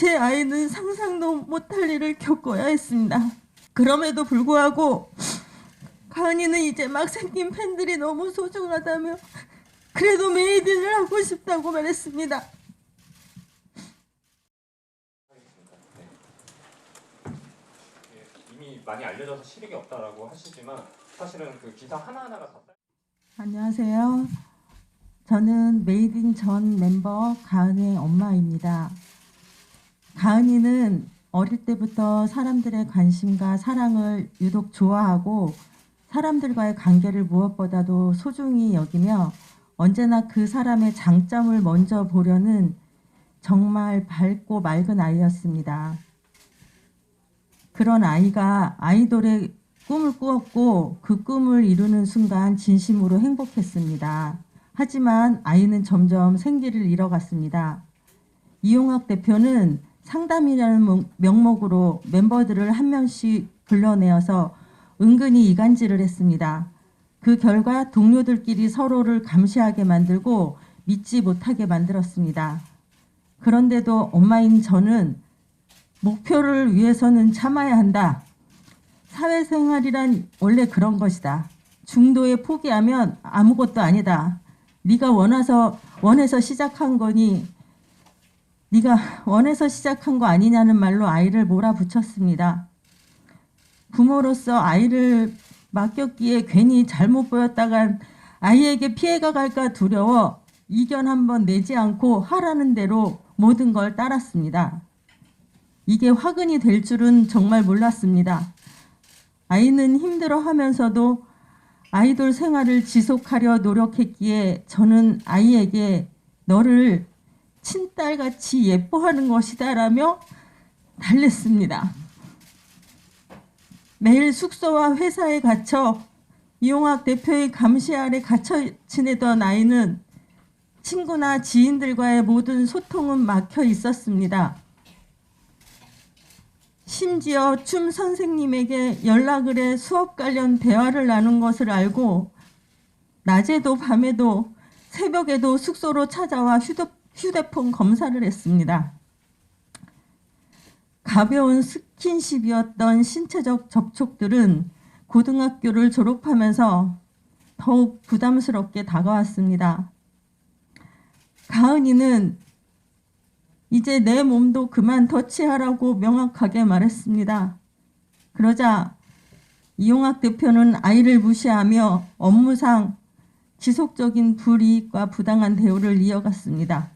제 아이는 상상도 못할 일을 겪어야 했습니다. 그럼에도 불구하고 가은이는 이제 막 생긴 팬들이 너무 소중하다며 그래도 메이드를 하고 싶다고 말했습니다. 이미 많이 알려져서 실익이 없다라고 하시지만 사실은 그 기사 하나하나가 다. 안녕하세요. 저는 메이드 전 멤버 가은의 엄마입니다. 가은이는 어릴 때부터 사람들의 관심과 사랑을 유독 좋아하고 사람들과의 관계를 무엇보다도 소중히 여기며 언제나 그 사람의 장점을 먼저 보려는 정말 밝고 맑은 아이였습니다. 그런 아이가 아이돌의 꿈을 꾸었고 그 꿈을 이루는 순간 진심으로 행복했습니다. 하지만 아이는 점점 생기를 잃어갔습니다. 이용학 대표는 상담이라는 명목으로 멤버들을 한 명씩 불러내어서 은근히 이간질을 했습니다. 그 결과 동료들끼리 서로를 감시하게 만들고 믿지 못하게 만들었습니다. 그런데도 엄마인 저는 목표를 위해서는 참아야 한다. 사회생활이란 원래 그런 것이다. 중도에 포기하면 아무것도 아니다. 네가 원해서 시작한 거니 네가 원해서 시작한 거 아니냐는 말로 아이를 몰아붙였습니다. 부모로서 아이를 맡겼기에 괜히 잘못 보였다간 아이에게 피해가 갈까 두려워 이견 한번 내지 않고 하라는 대로 모든 걸 따랐습니다. 이게 화근이 될 줄은 정말 몰랐습니다. 아이는 힘들어하면서도 아이돌 생활을 지속하려 노력했기에 저는 아이에게 너를 친딸같이 예뻐하는 것이다 라며 달랬습니다. 매일 숙소와 회사에 갇혀 이용학 대표의 감시 아래 갇혀 지내던 아이는 친구나 지인들과의 모든 소통은 막혀 있었습니다. 심지어 춤 선생님에게 연락을 해 수업 관련 대화를 나눈 것을 알고 낮에도 밤에도 새벽에도 숙소로 찾아와 휴대폰 검사를 했습니다. 가벼운 스킨십이었던 신체적 접촉들은 고등학교를 졸업하면서 더욱 부담스럽게 다가왔습니다. 가은이는 이제 내 몸도 그만 터치하라고 명확하게 말했습니다. 그러자 이용학 대표는 아이를 무시하며 업무상 지속적인 불이익과 부당한 대우를 이어갔습니다.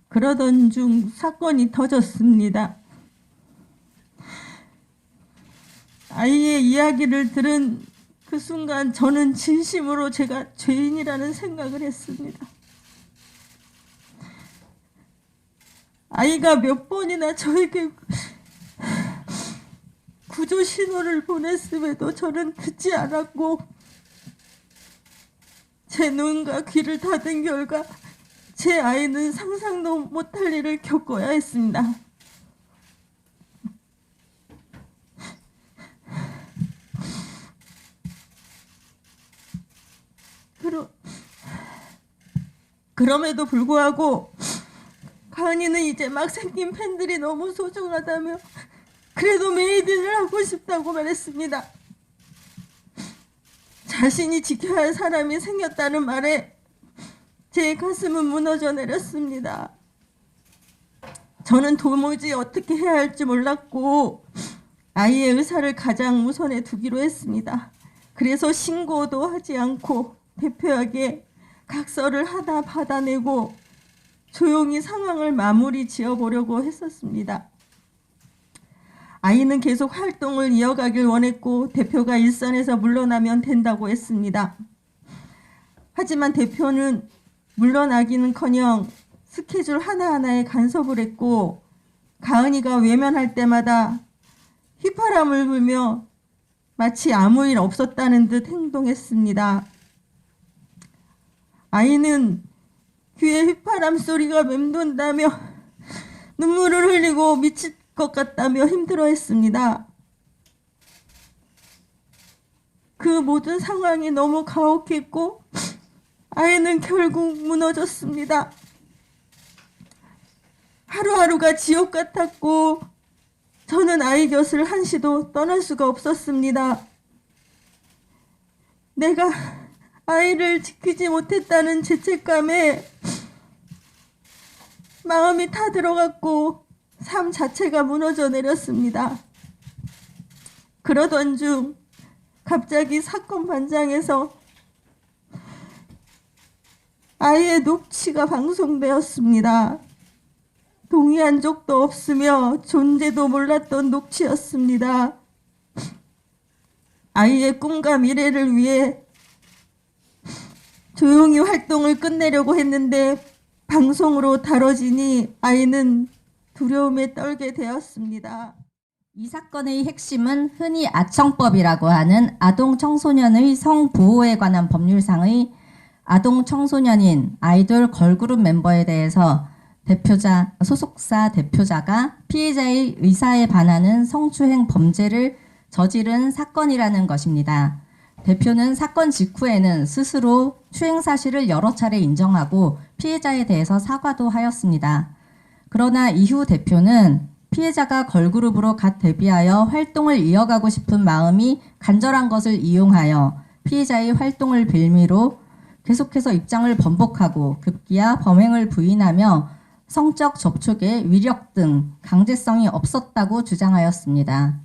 그러던 중 사건이 터졌습니다. 아이의 이야기를 들은 그 순간 저는 진심으로 제가 죄인이라는 생각을 했습니다. 아이가 몇 번이나 저에게 구조 신호를 보냈음에도 저는 듣지 않았고 제 눈과 귀를 닫은 결과 제 아이는 상상도 못할 일을 겪어야 했습니다. 그럼에도 불구하고 가은이는 이제 막 생긴 팬들이 너무 소중하다며 그래도 메이드를 하고 싶다고 말했습니다. 자신이 지켜야 할 사람이 생겼다는 말에 제 가슴은 무너져 내렸습니다. 저는 도무지 어떻게 해야 할지 몰랐고 아이의 의사를 가장 우선에 두기로 했습니다. 그래서 신고도 하지 않고 대표에게 각서를 하나 받아내고 조용히 상황을 마무리 지어보려고 했었습니다. 아이는 계속 활동을 이어가길 원했고 대표가 일선에서 물러나면 된다고 했습니다. 하지만 대표는 물러나기는커녕 스케줄 하나하나에 간섭을 했고 가은이가 외면할 때마다 휘파람을 불며 마치 아무 일 없었다는 듯 행동했습니다. 아이는 귀에 휘파람 소리가 맴돈다며 눈물을 흘리고 미칠 것 같다며 힘들어했습니다. 그 모든 상황이 너무 가혹했고 아이는 결국 무너졌습니다. 하루하루가 지옥 같았고 저는 아이 곁을 한시도 떠날 수가 없었습니다. 내가 아이를 지키지 못했다는 죄책감에 마음이 타들어갔고 삶 자체가 무너져 내렸습니다. 그러던 중 갑자기 사건 반장에서 아이의 녹취가 방송되었습니다. 동의한 적도 없으며 존재도 몰랐던 녹취였습니다. 아이의 꿈과 미래를 위해 조용히 활동을 끝내려고 했는데 방송으로 다뤄지니 아이는 두려움에 떨게 되었습니다. 이 사건의 핵심은 흔히 아청법이라고 하는 아동 청소년의 성보호에 관한 법률상의 아동 청소년인 아이돌 걸그룹 멤버에 대해서 대표자, 소속사 대표자가 피해자의 의사에 반하는 성추행 범죄를 저지른 사건이라는 것입니다. 대표는 사건 직후에는 스스로 추행 사실을 여러 차례 인정하고 피해자에 대해서 사과도 하였습니다. 그러나 이후 대표는 피해자가 걸그룹으로 갓 데뷔하여 활동을 이어가고 싶은 마음이 간절한 것을 이용하여 피해자의 활동을 빌미로 계속해서 입장을 번복하고 급기야 범행을 부인하며 성적 접촉의 위력 등 강제성이 없었다고 주장하였습니다.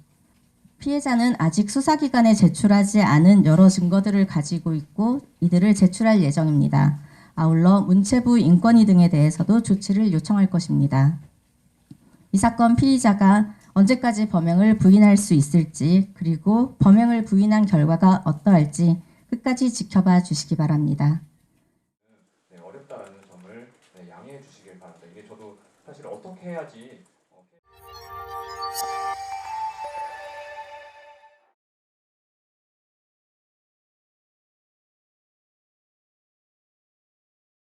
피해자는 아직 수사기관에 제출하지 않은 여러 증거들을 가지고 있고 이들을 제출할 예정입니다. 아울러 문체부 인권위 등에 대해서도 조치를 요청할 것입니다. 이 사건 피의자가 언제까지 범행을 부인할 수 있을지 그리고 범행을 부인한 결과가 어떠할지 끝까지 지켜봐 주시기 바랍니다. 어렵다라는 점을 양해해 주시길 바랍니다. 이게 저도 사실 어떻게 해야지